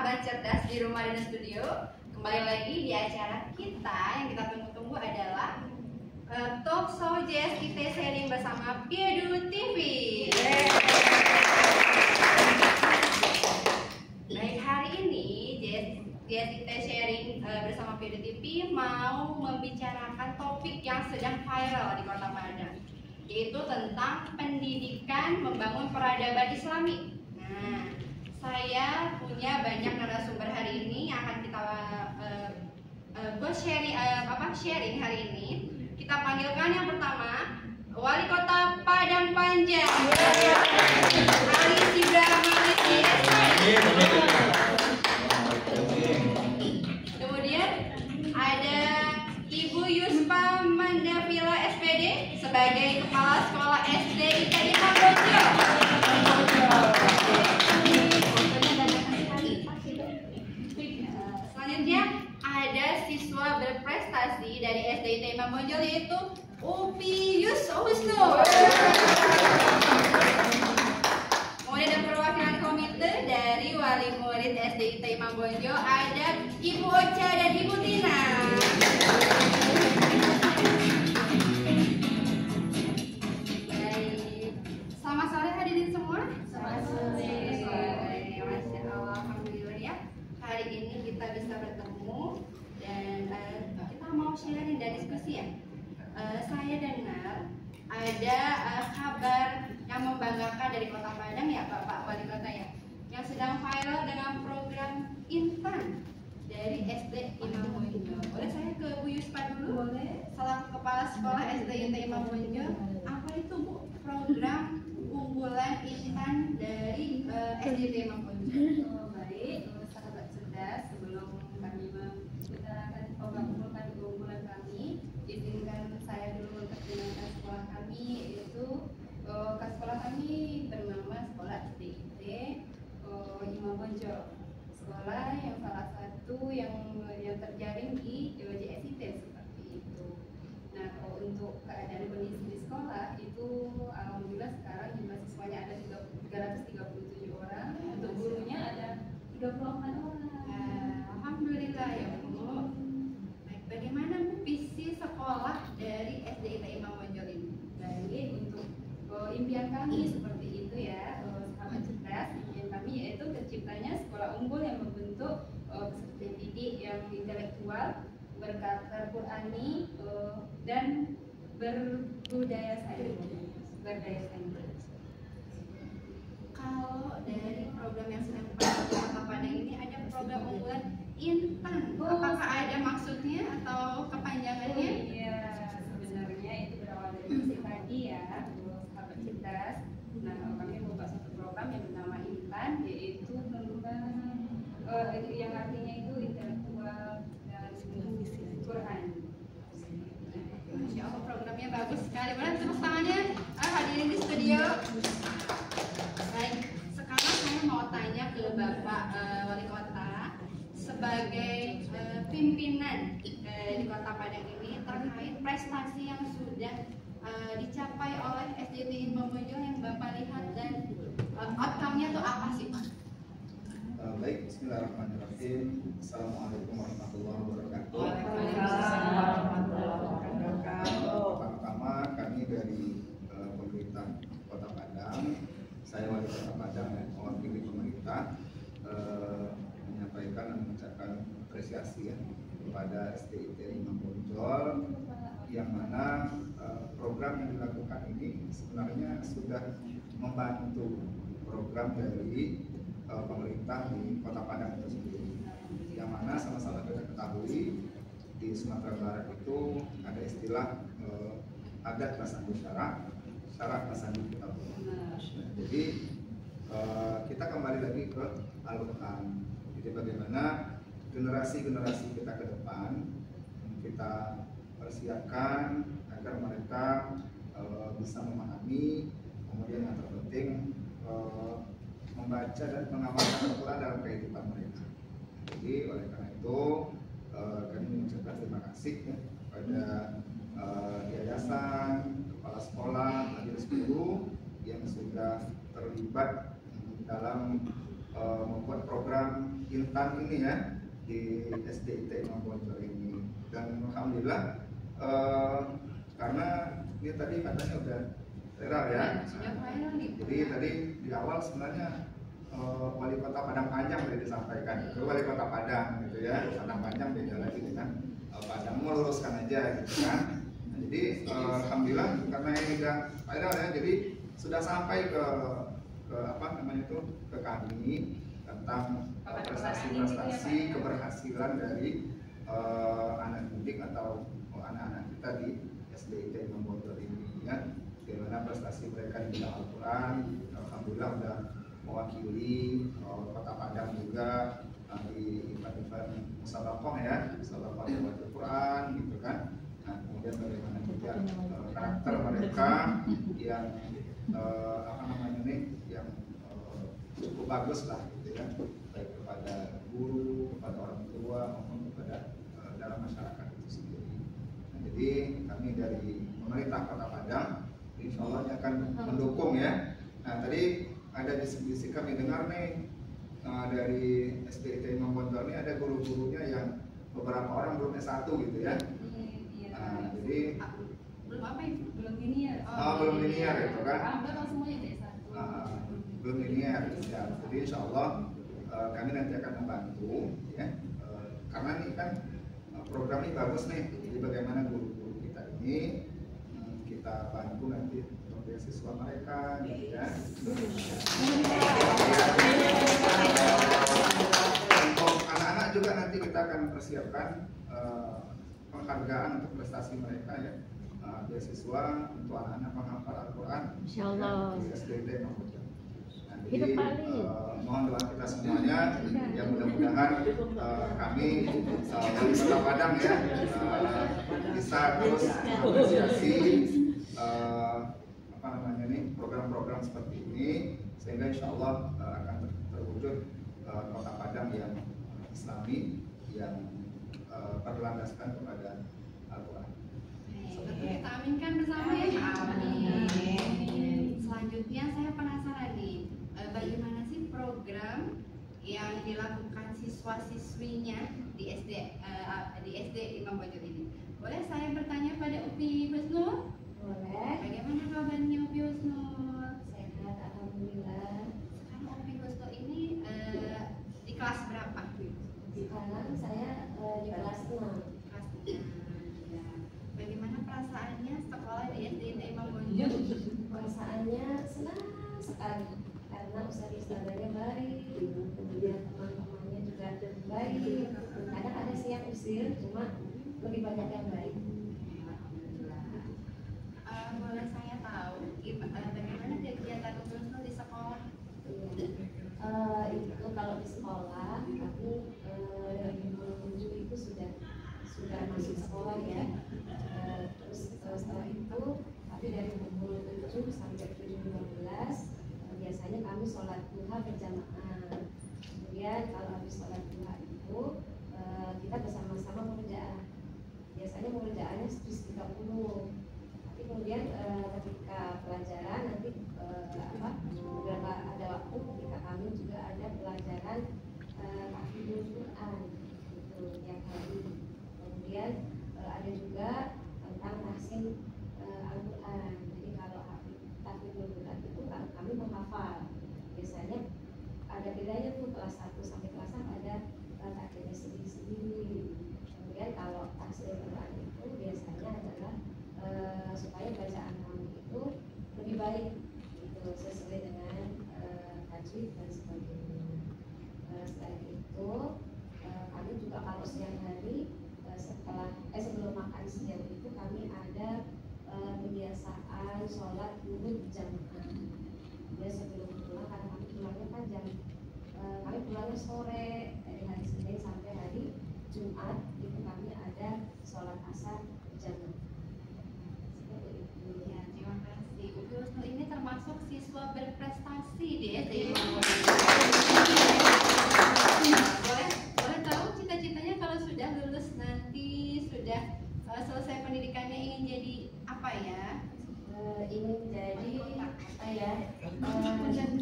sahabat cerdas di rumah dan studio. Kembali lagi di acara kita yang kita tunggu-tunggu adalah Talk Show JSIT Sharing bersama Piedu TV. Baik, hari ini JSIT Sharing bersama Piedu TV mau membicarakan topik yang sedang viral di Kota Padang, yaitu tentang pendidikan membangun peradaban Islami. Nah, saya punya banyak narasumber hari ini yang akan kita sharing hari ini. Kita panggilkan yang pertama, Wali Kota Padang Panjang, Ali Sibrahmani. Kemudian ada Ibu Yuspa Mandavila SPD sebagai Kepala Sekolah SD ITI Kamboja. Selanjutnya ada siswa berprestasi dari SD ITI Mambonjol yaitu Upi Husnu. Kemudian ada perwakilan komite dari wali murid SD ITI Mambonjol, ada Ibu Ocha dan Ibu Tina. Baik, selamat sore hadirin semua. Selamat sore. Masya Allah, alhamdulillah ya. Hari ini kita bisa bertemu dan kita mau sharing dan diskusi ya. Saya dengar ada kabar yang membanggakan dari Kota Padang ya, Bapak Wali Kota ya, yang sedang viral dengan program Intan dari SD Imam Bonjol. Boleh saya ke Bu Yuspa dulu? Boleh. Selaku Kepala Sekolah SD Imam Bonjol, apa itu Bu program unggulan Intan dari SD Imam Bonjol? Baik, sahabat cerdas, sebelum kami membicarakan program unggulan kami, izinkan saya dulu memperkenalkan sekolah kami, yaitu sekolah kami bernama Sekolah SDIT Imam Bonjol. Sekolah yang salah satu yang terjaring di JSIT seperti itu. Nah, untuk keadaan kondisi di sekolah itu alhamdulillah sekarang jumlah siswanya ada 337 orang, untuk gurunya ada 34 orang. Alhamdulillah ya Bu. Baik, bagaimana Bu visi sekolah dari SD ITI Imam Bonjol ini? Baik, untuk impian kami seperti itu ya, sahabat cerdas. Impian kami yaitu terciptanya sekolah unggul yang membentuk peserta didik yang intelektual, berkarakter Qurani, dan berbudaya sains. Kalau dari program yang sedang dipakai di Kota Padang ini ada program unggulan Intan. Apakah ada maksudnya atau kepanjangannya? Iya, sebenarnya itu berawal dari musik tadi ya, sahabat cerdas. Nah, kami membuat satu program yang bernama Intan, yaitu mengembangkan yang artinya itu intelektual dan Quran. Masya Allah, programnya bagus sekali. Boleh tepuk tangannya hadirin di studio. Baik, sekarang saya mau tanya ke Bapak Wali Kota sebagai pimpinan di Kota Padang ini terkait prestasi yang sudah dicapai oleh SDIT Imam Bonjol yang Bapak lihat dan outcome-nya itu apa sih Pak? Baik, bismillahirrahmanirrahim. Assalamualaikum warahmatullahi wabarakatuh. Pertama-tama kami dari pemerintah Kota Padang, saya Wali Kota Padang yang mewakili pemerintah, menyampaikan dan mengucapkan apresiasi ya kepada SDIT Imam Bonjol, yang mana program yang dilakukan ini sebenarnya sudah membantu program dari pemerintah di Kota Padang itu sendiri, yang mana sama-sama kita ketahui di Sumatera Barat itu ada istilah adat pasanggu syarat pasanggu kita. Jadi kita kembali lagi ke Al-Quran. Jadi bagaimana generasi kita ke depan kita persiapkan agar mereka bisa memahami, kemudian yang terpenting membaca dan mengamalkan Al-Quran dalam kehidupan mereka. Jadi oleh karena itu kami mengucapkan terima kasih ya, kepada yayasan, kepala sekolah, majelis guru yang sudah terlibat dalam membuat program Intan ini ya di SDIT Imam Bonjol ini. Dan alhamdulillah karena ini tadi katanya udah viral ya. Jadi tadi di awal sebenarnya Wali Kota Padang Panjang tadi disampaikan, itu Wali Kota Padang gitu ya. Padang Panjang beda lagi dengan Padang, meluruskan aja gitu kan. Nah, jadi alhamdulillah karena ini udah viral ya, jadi sudah sampai ke apa namanya itu, ke kami tentang prestasi keberhasilan dari anak didik atau anak-anak kita di SDIT Imam Bonjol ini ya. Bagaimana prestasi mereka di bidang Al-Quran, alhamdulillah udah mewakili Kota Padang juga di event musabaqah ya, musabaqah Al-Quran gitu kan. Nah, kemudian bagaimana juga karakter mereka yang apa namanya nih, yang cukup bagus lah gitu ya, baik kepada guru, kepada orang tua maupun kepada dalam masyarakat itu sendiri. Nah, jadi kami dari pemerintah Kota Padang insya Allah akan mendukung ya. Nah, tadi ada bisik-bisik kami dengar nih dari SDIT Imam Bonjol ini ada guru-gurunya yang beberapa orang belum S1 gitu ya. Nah, jadi belum apa itu? Belum linear. belum linear itu kan. Kalau semuanya S1. Belum linear ya. Jadi insya Allah kami nanti akan membantu ya. Karena ini kan program ini bagus nih. Jadi bagaimana guru-guru kita ini kita bantu nanti untuk beasiswa mereka gitu ya. Untuk anak-anak juga nanti kita akan persiapkan penghargaan untuk prestasi mereka ya. Beasiswa untuk anak-anak penghafal Al-Quran di SDIT Imam Bonjol. Nah, jadi mohon doa kita semuanya yang mudah-mudahan kami dari Kota Padang ya bisa terus mengapresiasi apa namanya nih, program-program seperti ini sehingga insya Allah akan terwujud Kota Padang yang Islami yang berlandaskan kepada Al-Quran. Kita aminkan bersama ya. Amin. Selanjutnya saya penasaran nih, bagaimana sih program yang dilakukan siswa-siswinya di SD Imam Bonjol ini? Boleh saya bertanya pada Upi Husnul? Boleh. Bagaimana kabarnya Upi Husnul? Sehat, alhamdulillah. Sekarang Upi Husnul ini di kelas berapa? Sekarang saya di kelas 6. Kelas 6. Ya. Bagaimana perasaannya sekolah di SD Imam Bonjol? Perasaannya senang sekali karena ustadz-ustadznya baik, kemudian teman-temannya juga baik. Kadang ada sih yang usil, cuma lebih banyak yang baik. Boleh saya tahu bagaimana kegiatan Upi Husnul di sekolah? Itu kalau di sekolah kami dari 2007 itu sudah masuk sekolah ya. Terus setelah itu tapi dari 2007 sampai 2015 biasanya kami sholat duha berjamaah. Kemudian kalau habis sholat duha itu kita bersama-sama mengerjakan. Biasanya pengerjaannya 130. Tapi kemudian ketika pelajaran nanti beberapa ada waktu ketika kami juga ada pelajaran tahfidzul Quran itu tiap hari. Kemudian ada juga tentang tahsin Al-Quran. Jadi kalau tahfidzul Quran itu kami menghafal. Biasanya ada bedanya tuh kelas 1 sampai kelas 6 ada tahfidznya sendiri-sendiri. Kemudian kalau tahsin Al-Quran itu biasanya adalah supaya bacaan kami itu lebih baik itu sesuai dengan tajwid dan sebagainya. Selain itu kami juga kalau siang hari sebelum makan siang itu kami ada kebiasaan sholat dulu berjamaah. Ya sebelum pulang karena kami pulangnya kan kami pulangnya sore dari hari Senin sampai hari Jumat itu kami ada sholat asar berjamaah. Ya, terima kasih. Upi Husnul ini termasuk siswa berprestasi di SD. Boleh tahu cita-citanya kalau sudah lulus nanti, sudah selesai pendidikannya ingin jadi apa ya? Ingin jadi apa ya?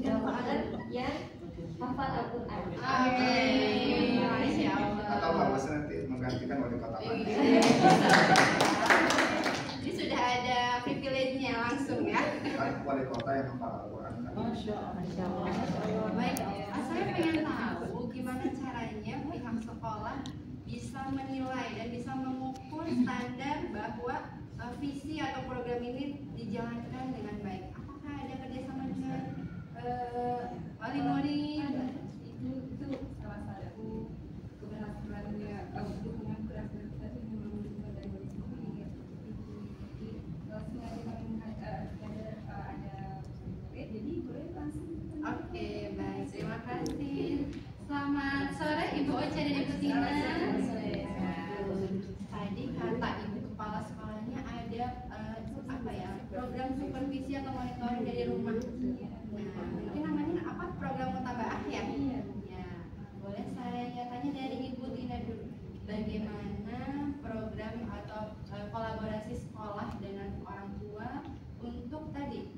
Dokter yang hafal Al-Quran. Amin. Masya Allah. Atau bagus nanti menggantikan wali kota Bandung. Ini sudah ada privilege-nya langsung ya. Kan wali kota yang hafal Al-Quran kan. Masya Allah. Baik, saya pengen tahu gimana caranya pihak sekolah bisa menilai dan bisa mengukur standar bahwa visi atau program ini dijalankan dengan baik. Apakah ada kerjasama dengan wali murid? Itu salah satu keberhasilannya dukungan berhasil kita sih memang dukungan dari wali sekolah ya. Jadi sengaja kami ada murid, jadi boleh langsung. Oke, baik, terima kasih. Selamat sore Ibu Ocha dan Ibu Tina. Tadi kata Ibu Kepala Sekolahnya ada apa ya, program supervisi atau monitoring dari rumah. Nah, mungkin namanya apa, program mutabaah ya? Ya, boleh saya tanya dari Ibu Tina dulu. Bagaimana program atau kolaborasi sekolah dengan orang tua untuk tadi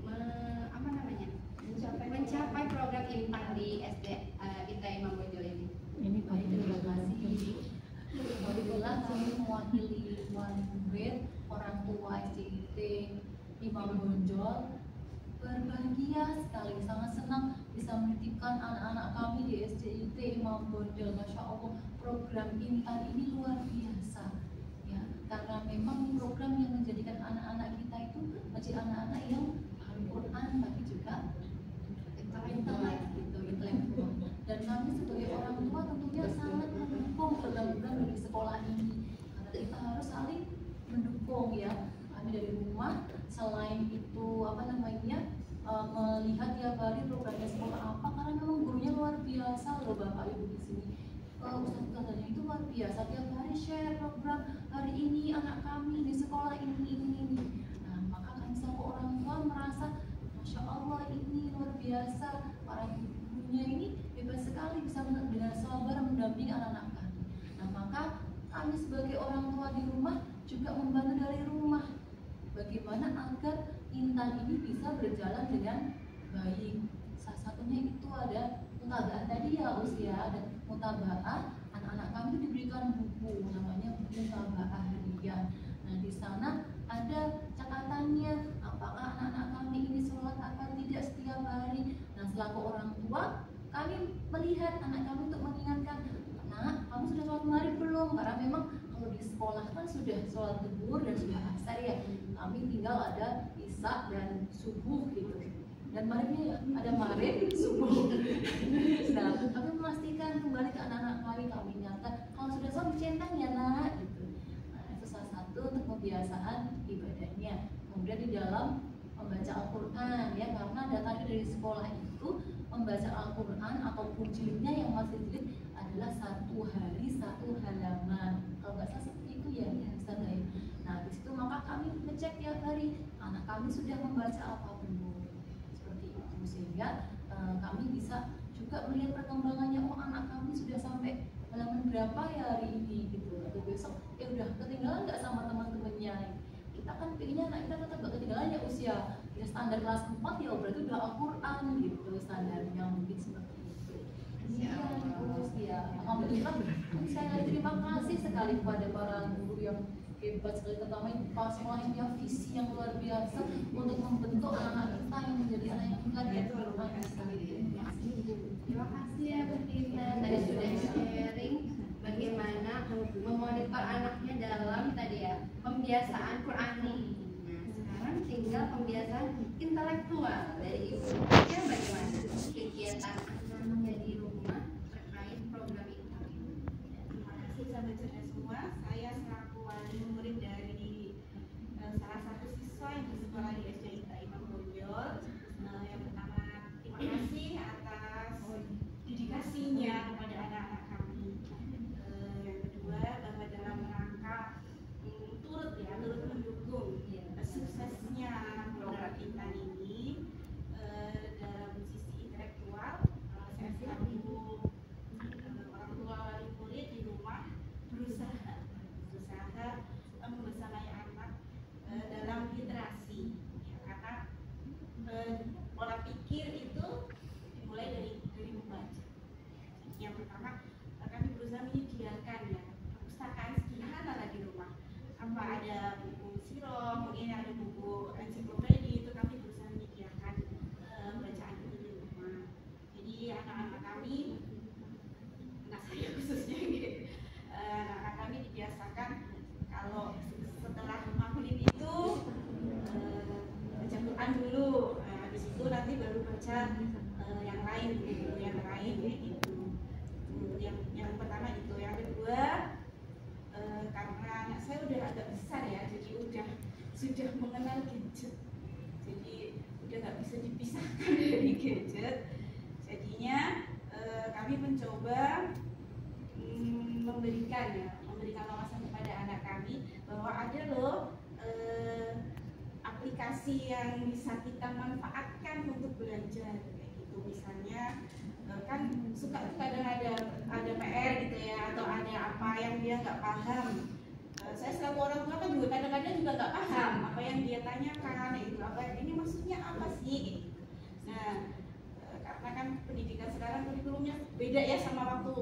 mencapai program intan di SD ITA Imam Bonjol ini? Ini baik, terima kasih. Alhamdulillah kami mewakili wali murid, orang tua SDIT Imam Bonjol berbahagia sekali, sangat senang bisa menitipkan anak-anak kami di SDIT Imam Bonjol. Masya Allah, program intan ini luar biasa ya, karena memang program yang menjadikan anak-anak kita itu menjadi anak-anak yang paham Quran tapi juga intelek gitu, intelektual. Dan kami sebagai orang tua tentunya sangat mendukung program-program dari sekolah ini, karena kita harus saling mendukung ya. Kami dari rumah selain itu melihat tiap hari programnya sekolah apa, karena memang gurunya luar biasa loh Bapak Ibu di sini. Ustaz-ustaznya itu luar biasa, tiap hari share program hari ini anak kami di sekolah ini. Nah, maka kami selaku orang tua merasa Masya Allah, ini luar biasa, para gurunya ini hebat sekali bisa dengan sabar mendampingi anak-anak kami. Nah, maka kami sebagai orang tua di rumah juga membantu dari rumah bagaimana agar intan ini bisa berjalan dengan baik. Salah satunya itu ada mutabaah tadi ya usia, dan mutabaah anak-anak kami itu diberikan buku namanya mutabaah harian. Nah, di sana ada catatannya apakah anak-anak kami ini sholat apa tidak setiap hari. Nah, selaku orang tua kami melihat anak kami untuk mengingatkan, nak, kamu sudah sholat maghrib belum? Karena memang kalau di sekolah kan sudah sholat zuhur dan sudah asar ya, kami tinggal ada isya dan subuh gitu, dan maghribnya ada maghrib subuh. Nah, kami memastikan kembali ke anak-anak kami ingatkan kalau sudah sholat dicentang ya nak gitu. Nah, itu salah satu untuk pembiasaan ibadahnya. Kemudian di dalam membaca Al-Quran ya, karena datanya dari sekolah itu membaca Al-Quran ataupun jilidnya yang masih jilid adalah 1 hari 1 halaman, kalau nggak salah seperti itu ya, bisa nggak ya? Nah, di situ maka kami ngecek tiap hari anak kami sudah membaca apa belum, seperti itu, sehingga kami bisa juga melihat perkembangannya. Oh, anak kami sudah sampai halaman berapa ya hari ini gitu, atau besok ya udah ketinggalan nggak sama teman-temannya. Kita kan pengennya anak kita tetap gak ketinggalan ya usia ya, standar kelas 4 ya berarti udah Al-Quran gitu standarnya, mungkin seperti itu. Terus ya, alhamdulillah saya terima kasih sekali kepada para guru yang hebat sekali, terutama Pak sekolah yang punya visi yang luar biasa untuk membentuk anak-anak kita yang menjadi anak yang bukan ya. Terima kasih ya Bu Tina, tadi sudah sharing bagaimana memonitor anaknya dalam tadi ya pembiasaan Qurani. Nah, sekarang tinggal pembiasaan intelektual dari Ibu. Ya, bagaimana kegiatan anaknya di rumah terkait program itu? Terima kasih sahabat cerdas semua. Saya selaku wali murid dari salah satu siswa yang bersekolah di SDIT Imam Bonjol. Yang pertama, terima kasih atas dedikasinya kepada anak-anak kami. Yang kedua, bahwa dalam rangka turut mendukung suksesnya program intan ini dalam sisi intelektual, pertama kami berusaha menyediakan ya perpustakaan sederhana lah di rumah. Apa ada buku siro, mungkin ada buku ensiklopedi, itu kami berusaha menyediakan bacaan itu di rumah. Jadi anak-anak kami, anak saya khususnya gitu, anak kami dibiasakan kalau setelah maghrib itu baca Quran dulu, habis itu nanti baru baca yang lain gitu, kayak gitu. Yang pertama itu, yang kedua karena anak saya udah agak besar ya, jadi sudah mengenal gadget, jadi udah nggak bisa dipisahkan dari gadget. Jadinya kami mencoba memberikan wawasan kepada anak kami bahwa ada loh aplikasi yang bisa kita manfaatkan untuk belajar kayak gitu. Misalnya kan suka kadang ada PR gitu ya, atau ada apa yang dia nggak paham. Saya selaku orang tua kan juga kadang-kadang juga nggak paham apa yang dia tanyakan itu, apa ini maksudnya apa sih gitu. Nah karena kan pendidikan sekarang kurikulumnya beda ya sama waktu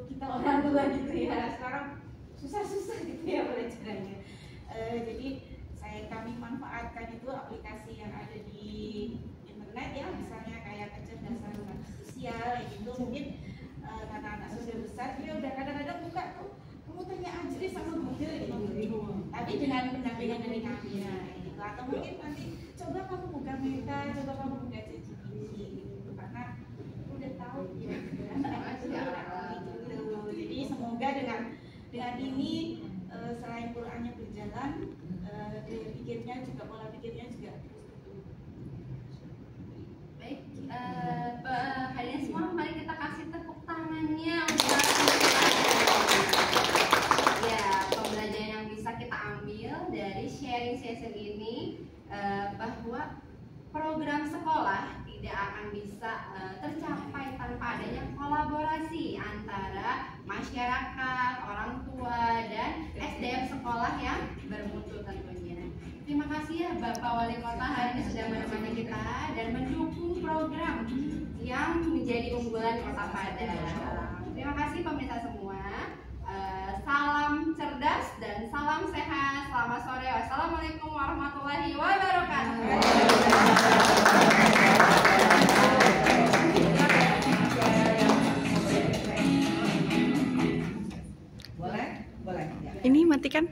kita orang tua gitu ya, sekarang susah gitu ya pelajarannya. Jadi kami manfaatkan itu aplikasi yang ada di internet ya, misalnya kayak kecerdasan sosial gitu. Mungkin karena anak sudah besar dia udah kadang-kadang buka tuh, kamu tanya aja deh sama Google gitu, tapi dengan pendampingan dari kami ya gitu. Atau mungkin nanti coba kamu buka Meta, coba kamu buka ChatGPT gitu, karena udah tahu ya gitu. Jadi semoga dengan ini selain Qurannya berjalan, gaya pikirnya juga, pola pikirnya juga terus bertumbuh. Baik, hadirin semua, mari kita kasih tepuk tangannya untuk ya pembelajaran yang bisa kita ambil dari sharing session ini, bahwa program sekolah tidak akan bisa tercapai tanpa adanya kolaborasi antara masyarakat, orang tua, dan SDM sekolah yang bermutu tentunya. Terima kasih ya Bapak Wali Kota hari ini sudah menemani kita dan mendukung program yang menjadi unggulan Kota Padang. Terima kasih pemirsa semua. Salam cerdas dan salam sehat. Selamat sore. Wassalamualaikum warahmatullahi wabarakatuh. Ini matikan.